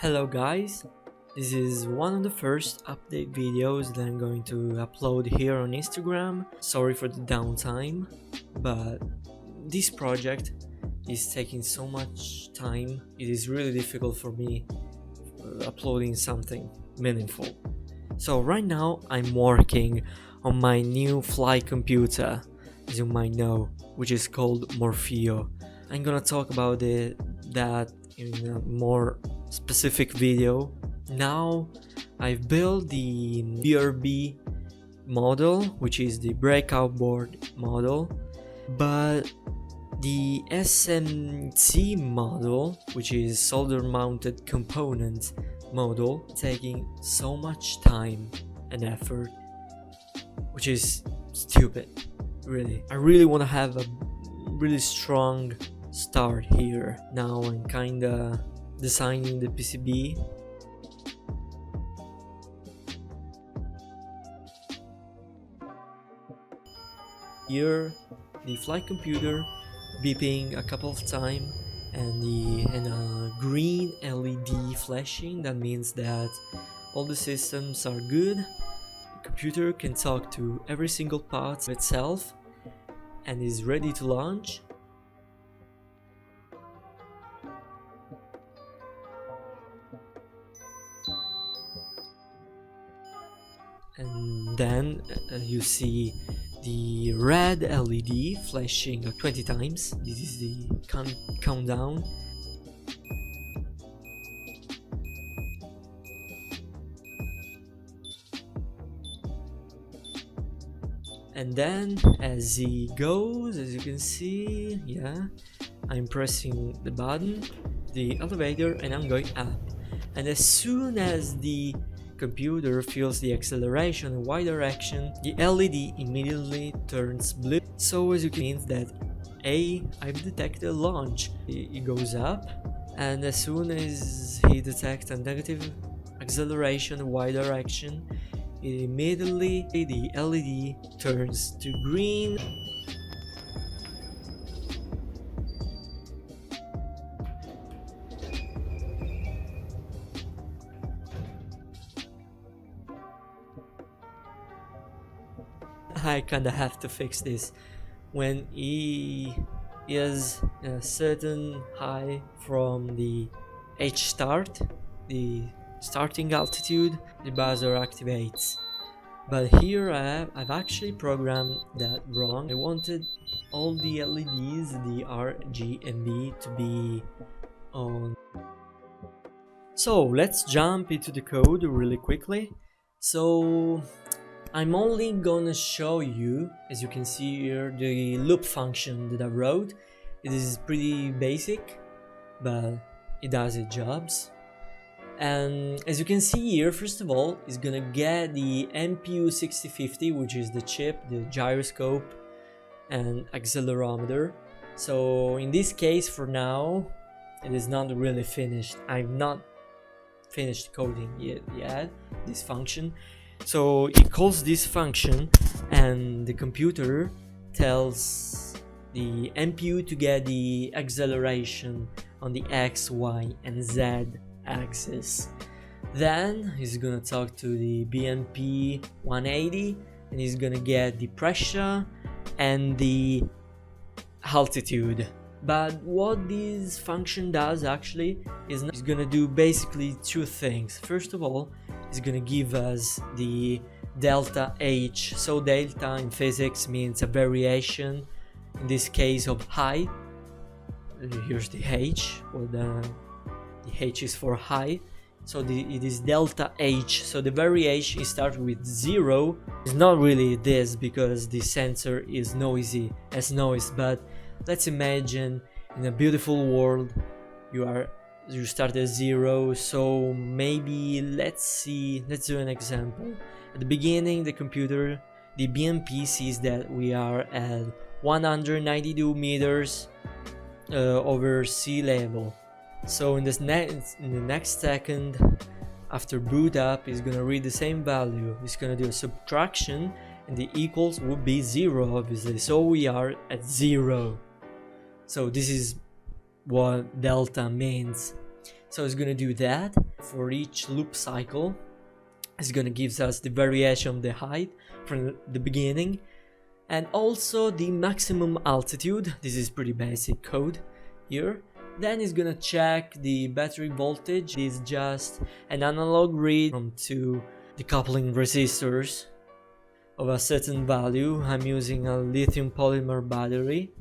Hello guys, this is one of the first update videos that I'm going to upload here on Instagram. Sorry for the downtime, but this project is taking so much time. It is really difficult for me uploading something meaningful. So right now I'm working on my new flight computer, as you might know, which is called Morfeo. I'm gonna talk about that in a more specific video. Now I've built the BRB model, which is the breakout board model, but the SMC model, which is solder mounted component model, taking so much time and effort, which is stupid. Really, I really want to have a really strong start here. Now I'm kinda designing the PCB. Here the flight computer beeping a couple of times and a green LED flashing. That means that all the systems are good. The computer can talk to every single part itself and is ready to launch. And then you see the red LED flashing 20 times. This is the countdown. And then as he goes, as you can see, yeah, I'm pressing the button, the elevator, and I'm going up. And as soon as the computer feels the acceleration in y direction, the LED immediately turns blue. So as you can see that I've detected launch. It goes up, and as soon as he detects a negative acceleration in y direction, immediately the LED turns to green. I kinda have to fix this. When he is a certain high from the H start, the starting altitude, the buzzer activates. But here I've actually programmed that wrong. I wanted all the LEDs, the R, G and B, to be on. So let's jump into the code really quickly. So I'm only gonna show you, as you can see here, the loop function that I wrote. It is pretty basic, but it does its jobs. And as you can see here, first of all, it's gonna get the MPU 6050, which is the chip, the gyroscope and accelerometer. So in this case, for now, it is not really finished. I've not finished coding yet this function. So it calls this function, and the computer tells the MPU to get the acceleration on the X, Y, and Z axis. Then he's gonna talk to the BMP 180, and he's gonna get the pressure and the altitude. But what this function does actually is it's gonna do basically two things. First of all, it's gonna give us the delta H. So delta in physics means a variation, in this case of high. Here's the H, well, the H is for high, so it is delta H. So the variation starts with 0. It's not really this because the sensor is noisy as noise, but let's imagine in a beautiful world you start at 0. So maybe let's do an example. At the beginning, the BMP sees that we are at 192 meters over sea level. So in the next second, after boot up, it's gonna read the same value. It's gonna do a subtraction, and the equals would be 0, obviously. So we are at 0. So this is what delta means. So it's gonna do that for each loop cycle. It's gonna give us the variation of the height from the beginning, and also the maximum altitude. This is pretty basic code here. Then it's gonna check the battery voltage. It's just an analog read from two decoupling resistors of a certain value. I'm using a lithium polymer battery,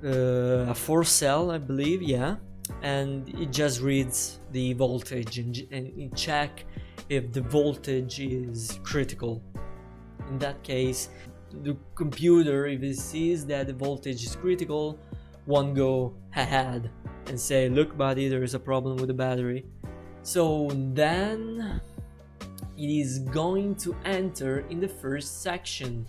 a 4-cell, I believe, yeah. And it just reads the voltage and it check if the voltage is critical. In that case, the computer, if it sees that the voltage is critical, won't go ahead and say, look buddy, there is a problem with the battery. So then it is going to enter in the first section,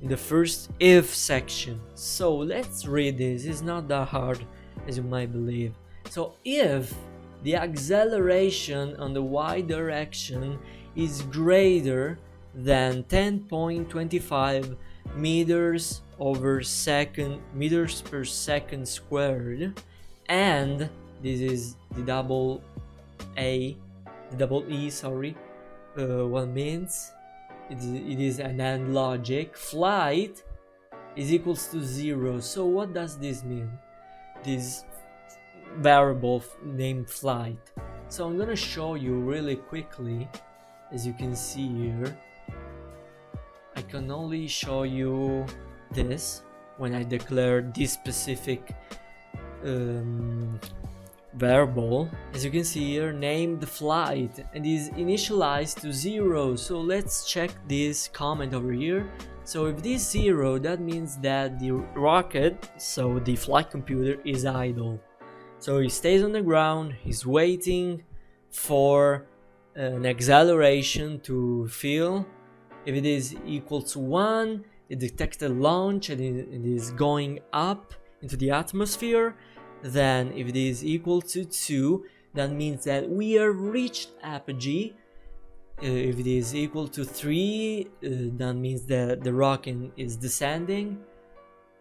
in the first if section. So let's read this. It's not that hard as you might believe. So if the acceleration on the y direction is greater than 10.25 meters per second squared, and this is the double E, what means it is an AND logic, flight is equals to 0. So what does this mean? This variable named flight. So I'm gonna show you really quickly. As you can see here, I can only show you this when I declare this specific variable. As you can see here, name the flight and is initialized to 0. So let's check this comment over here. So if this 0, that means that the rocket, so the flight computer, is idle. So he stays on the ground, he's waiting for an acceleration to fill. If it is equal to 1, it detected launch and it is going up into the atmosphere. Then if it is equal to 2, that means that we have reached apogee. If it is equal to 3, that means that the rocket is descending.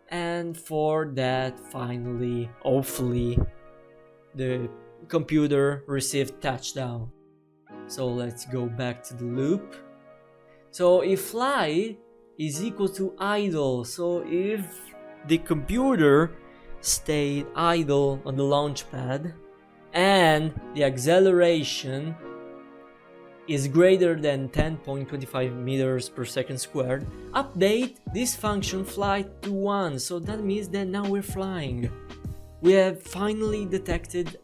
And for that, finally, hopefully, the computer received touchdown. So let's go back to the loop. So if fly is equal to idle, so if the computer stayed idle on the launch pad and the acceleration is greater than 10.25 meters per second squared, update this function flight to 1. So that means that now we're flying. We have finally detected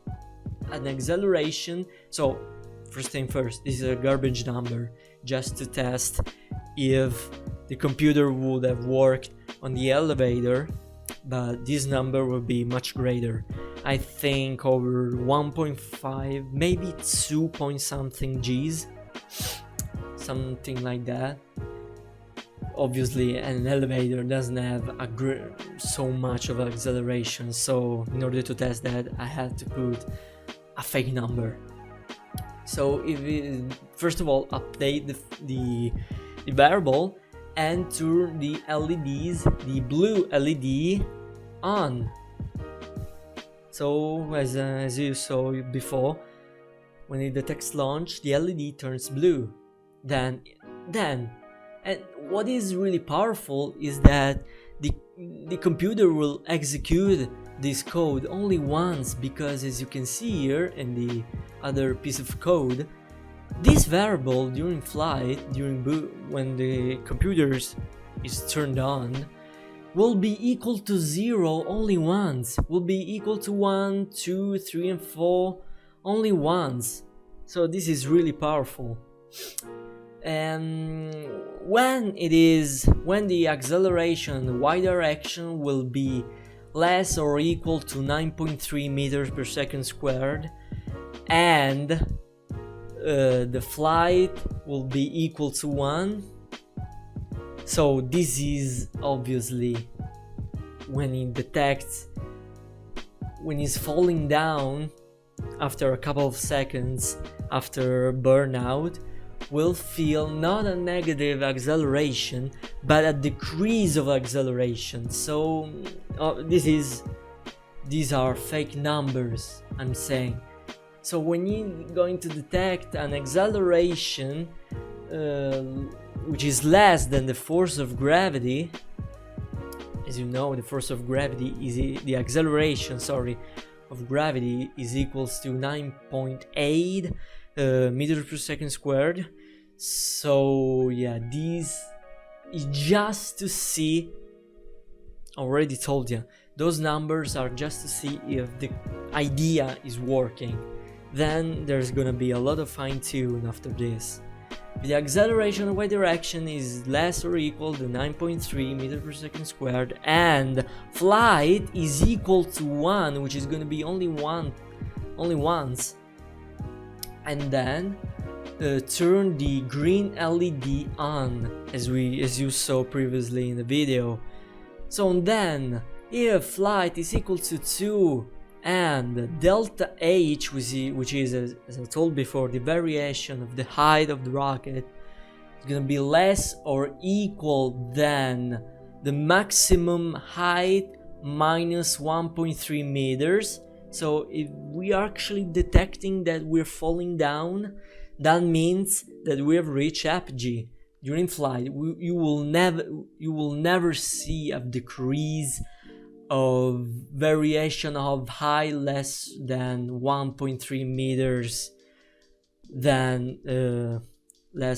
an acceleration. So first thing first, this is a garbage number just to test if the computer would have worked on the elevator, but this number will be much greater. I think over 1.5, maybe 2 point something G's, something like that. Obviously an elevator doesn't have so much of acceleration, so in order to test that I had to put a fake number. So if it, first of all, update the variable and turn the LEDs, the blue LED, on. So as you saw before, when it detects launch, the LED turns blue. Then and what is really powerful is that the computer will execute this code only once, because as you can see here in the other piece of code, this variable during flight, during boot, when the computer is turned on, will be equal to 0 only once, will be equal to 1, 2, 3 and 4 only once. So this is really powerful. And when the acceleration, the y direction, will be less or equal to 9.3 meters per second squared, and the flight will be equal to 1. So this is obviously when it detects, when it's falling down after a couple of seconds after burnout, will feel not a negative acceleration but a decrease of acceleration. So these are fake numbers, I'm saying. So when you're going to detect an acceleration which is less than the force of gravity, as you know, the force of gravity is the acceleration, of gravity is equals to 9.8 meters per second squared. So yeah, this is just to see, already told you, those numbers are just to see if the idea is working. Then there's gonna be a lot of fine-tune after this. If the acceleration in y direction is less or equal to 9.3 meters per second squared and flight is equal to 1, which is gonna be only once, and then turn the green LED on, as you saw previously in the video. So then, if flight is equal to 2 and delta H, which is, as I told before, the variation of the height of the rocket, is gonna be less or equal than the maximum height minus 1.3 meters. So if we are actually detecting that we're falling down, that means that we have reached apogee. During flight, you will never see a decrease of variation of height less than 1.3 meters, less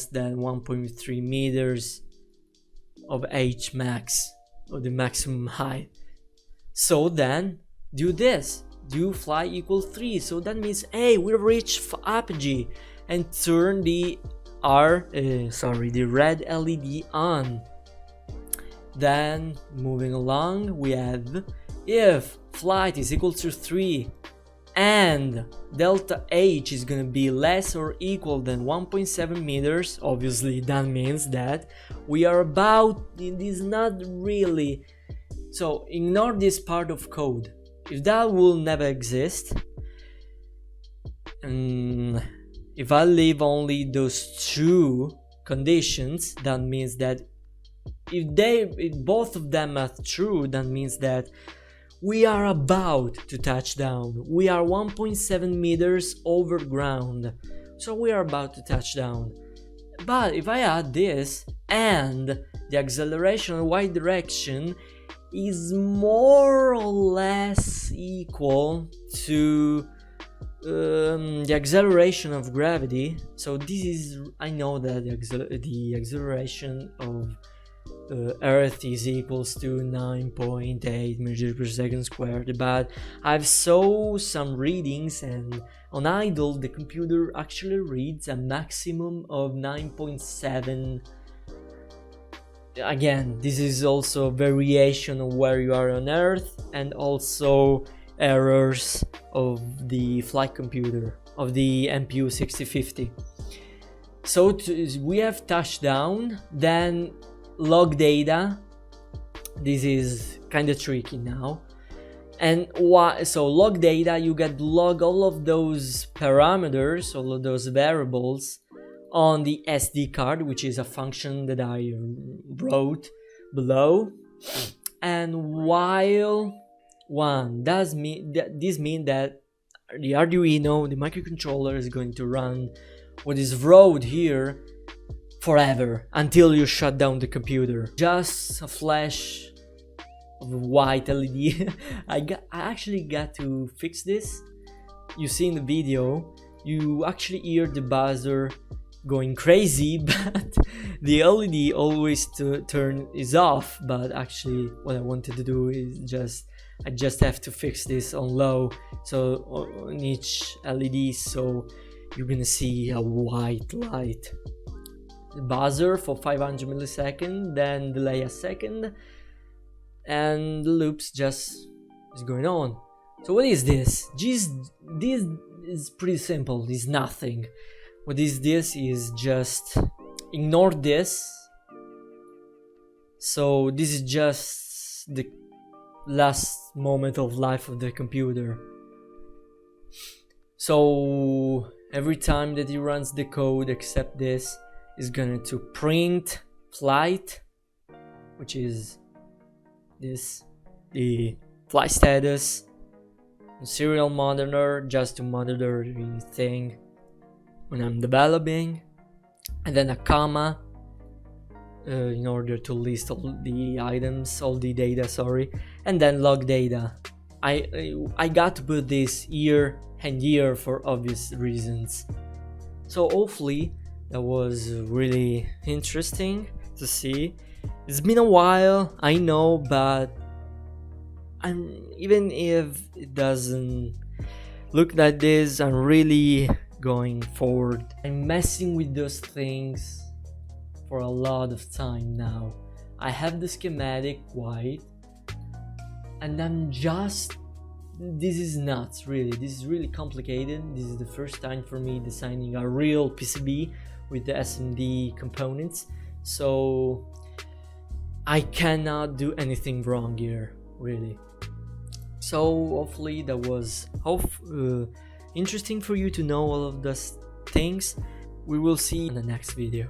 than 1.3 meters of H max, or the maximum height. So then do this, do fly equal 3. So that means, hey, we reached apogee, and turn the red LED on. Then moving along, we have if flight is equal to 3 and delta H is gonna be less or equal than 1.7 meters, obviously that means that we are about, it is not really, so ignore this part of code. If that will never exist, and if I leave only those two conditions, that means that if both of them are true, that means that we are about to touch down. We are 1.7 meters over ground, so we are about to touch down. But if I add this, and the acceleration in y direction is more or less equal to the acceleration of gravity, so this is, I know that the acceleration of Earth is equals to 9.8 meters per second squared, but I've saw some readings, and on idle the computer actually reads a maximum of 9.7. Again, this is also a variation of where you are on Earth, and also errors of the flight computer, of the MPU 6050. So we have touchdown, then log data. This is kind of tricky now. And so log data, you get log all of those parameters, all of those variables on the SD card, which is a function that I wrote below. And while one does mean that this means that the Arduino, the microcontroller, is going to run what is wrote here forever until you shut down the computer. Just a flash of white LED. I actually got to fix this. You see in the video, you actually hear the buzzer going crazy, but the LED always is off. But actually, what I wanted to do is I just have to fix this on low, so on each LED, so you're gonna see a white light. The buzzer for 500 milliseconds, then delay a second, and the loops just is going on. So what is this? This is pretty simple. It's nothing. What is this is just ignore this. So this is just the last moment of life of the computer. So every time that he runs the code except this, is going to print flight, which is this, the flight status, serial monitor just to monitor the thing when I'm developing, and then a comma in order to list all the items, all the data, sorry, and then log data. I got to put this year and year for obvious reasons. So hopefully that was really interesting to see. It's been a while, I know, but even if it doesn't look like this, I'm really going forward. I'm messing with those things for a lot of time now. I have the schematic white, and this is nuts, really. This is really complicated. This is the first time for me designing a real PCB with the SMD components, so I cannot do anything wrong here, really. So hopefully that was interesting for you to know all of those things. We will see in the next video.